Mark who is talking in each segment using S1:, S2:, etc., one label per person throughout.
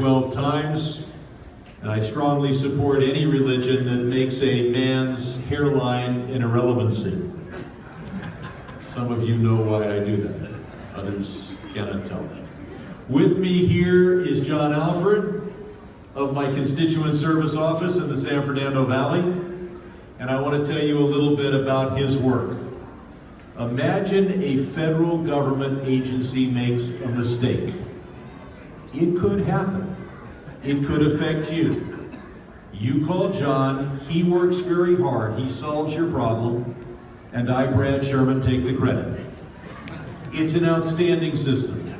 S1: 12 times, and I strongly support any religion that makes a man's hairline an irrelevancy. Some of you know why I do that. Others cannot tell. With me here is John Alfred of my constituent service office in the San Fernando Valley, and I want to tell you a little bit about his work. Imagine a federal government agency makes a mistake. It could happen. It could affect you. You call John, he works very hard, he solves your problem, and I, Bred, Sherman, take the credit. It's an outstanding system,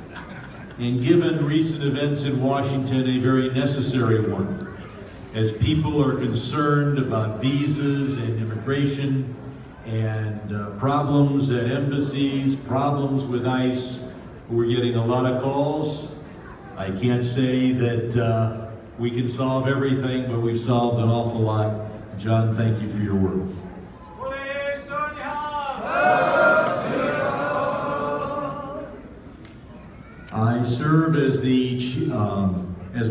S1: and given recent events in Washington, a very necessary one, as people are concerned about visas and immigration and problems at embassies, problems with ICE. We're getting a lot of calls. I can't say that we can solve everything, but we've solved an awful lot. John, thank you for your work. I serve as the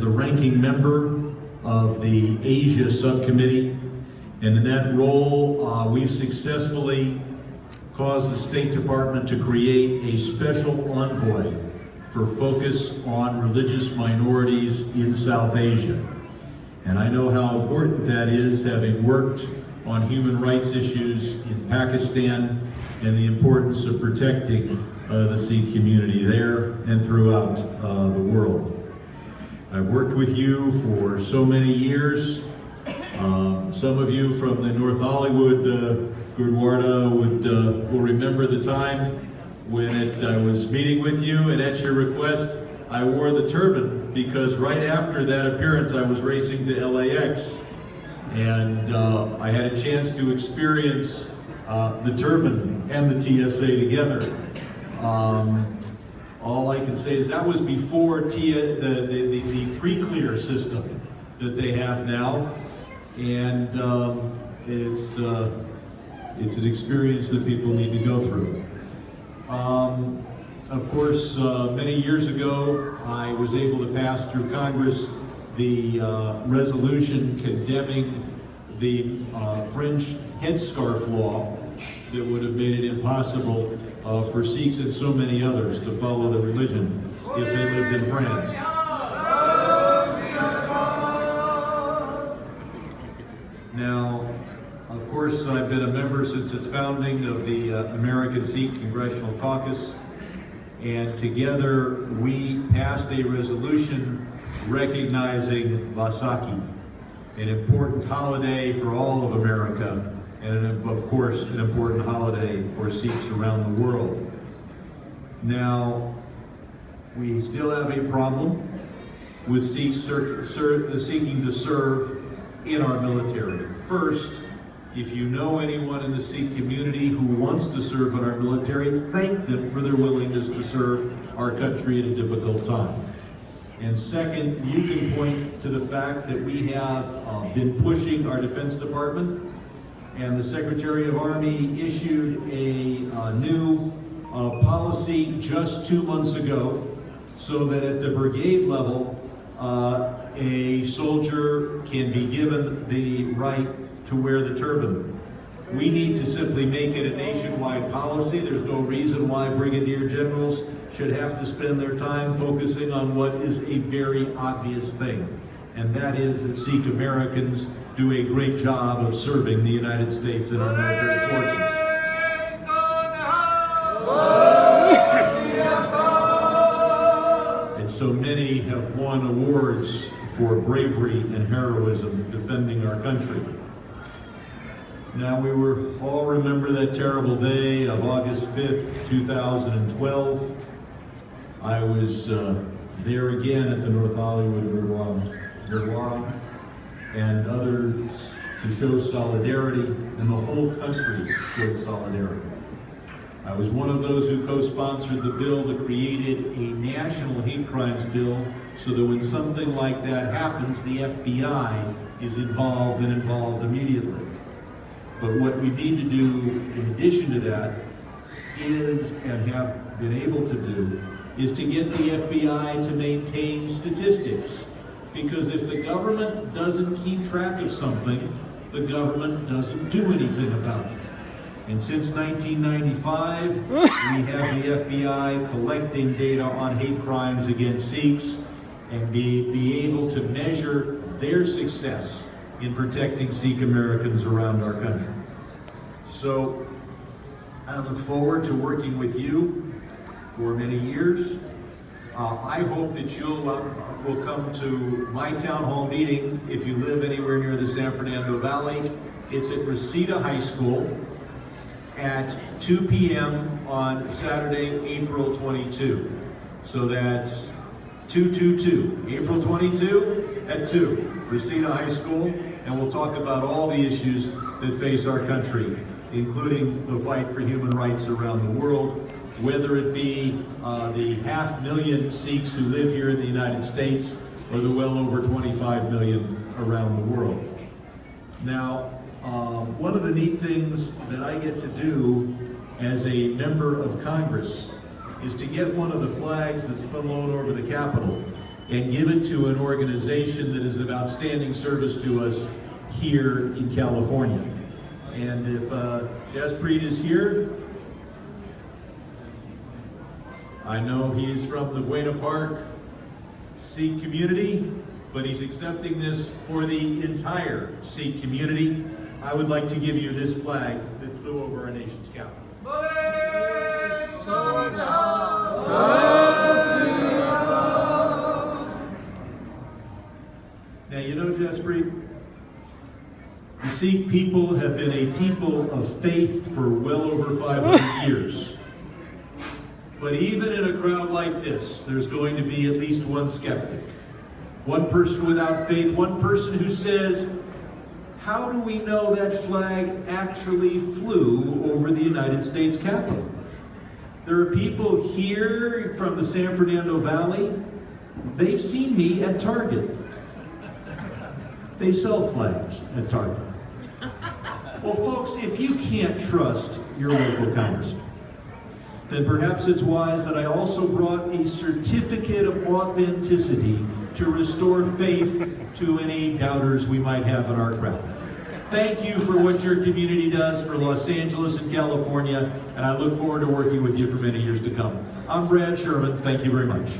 S1: ranking member of the Asia subcommittee, and in that role, we've successfully caused the State Department to create a special envoy for focus on religious minorities in South Asia. And I know how important that is, having worked on human rights issues in Pakistan and the importance of protecting the Sikh community there and throughout the world. I've worked with you for so many years. Some of you from the North Hollywood Gurdwara will remember the time when I was meeting with you, and at your request, I wore the turban because right after that appearance, I was racing to LAX, and I had a chance to experience the turban and the TSA together. All I can say is that was before the pre-clear system that they have now, and it's an experience that people need to go through. Of course, many years ago, I was able to pass through Congress the resolution condemning the fringe headscarf law that would have made it impossible for Sikhs and so many others to follow the religion if they lived in France. Now, of course, I've been a member since its founding of the American Sikh Congressional Caucus, and together we passed a resolution recognizing Vaisakhi, an important holiday for all of America, and of course, an important holiday for Sikhs around the world. Now, we still have a problem with Sikhs seeking to serve in our military. First, if you know anyone in the Sikh community who wants to serve in our military, thank them for their willingness to serve our country at a difficult time. And second, you can point to the fact that we have been pushing our Defense Department, and the Secretary of Army issued a new policy just 2 months ago, so that at the brigade level, a soldier can be given the right to wear the turban. We need to simply make it a nationwide policy. There's no reason why brigadier generals should have to spend their time focusing on what is a very obvious thing, and that is that Sikh Americans do a great job of serving the United States and our military forces. And so many have won awards for bravery and heroism defending our country. Now, we all remember that terrible day of August 5th, 2012. I was there again at the North Hollywood Gurdwara and others to show solidarity, and the whole country showed solidarity. I was one of those who co-sponsored the bill that created a national hate crimes bill so that when something like that happens, the FBI is involved and involved immediately. But what we need to do in addition to that is, and have been able to do, is to get the FBI to maintain statistics Because if the government doesn't keep track of something, the government doesn't do anything about it. And since 1995, we have the FBI collecting data on hate crimes against Sikhs and be able to measure their success in protecting Sikh Americans around our country. So I look forward to working with you for many years. I hope that you will come to my town hall meeting if you live anywhere near the San Fernando Valley. It's at Reseda High School at 2 p.m. on Saturday, April 22. So that's 222, April 22 at 2, Reseda High School, and we'll talk about all the issues that face our country, including the fight for human rights around the world, whether it be the 500,000 Sikhs who live here in the United States or the well over 25 million around the world. Now, one of the neat things that I get to do as a member of Congress is to get one of the flags that's flown over the Capitol and give it to an organization that is of outstanding service to us here in California. And if Jaspreet is here, I know he is from the Buena Park Sikh community, but he's accepting this for the entire Sikh community. I would like to give you this flag that flew over our nation's capital. Now, you know, Jaspreet, the Sikh people have been a people of faith for well over 500 years. But even in a crowd like this, there's going to be at least one skeptic. One person without faith, one person who says, how do we know that flag actually flew over the United States Capitol? There are people here from the San Fernando Valley, they've seen me at Target. They sell flags at Target. Well, folks, if you can't trust your local congressman, then perhaps it's wise that I also brought a certificate of authenticity to restore faith to any doubters we might have in our crowd. Thank you for what your community does for Los Angeles and California, and I look forward to working with you for many years to come. I'm Brad Sherman. Thank you very much.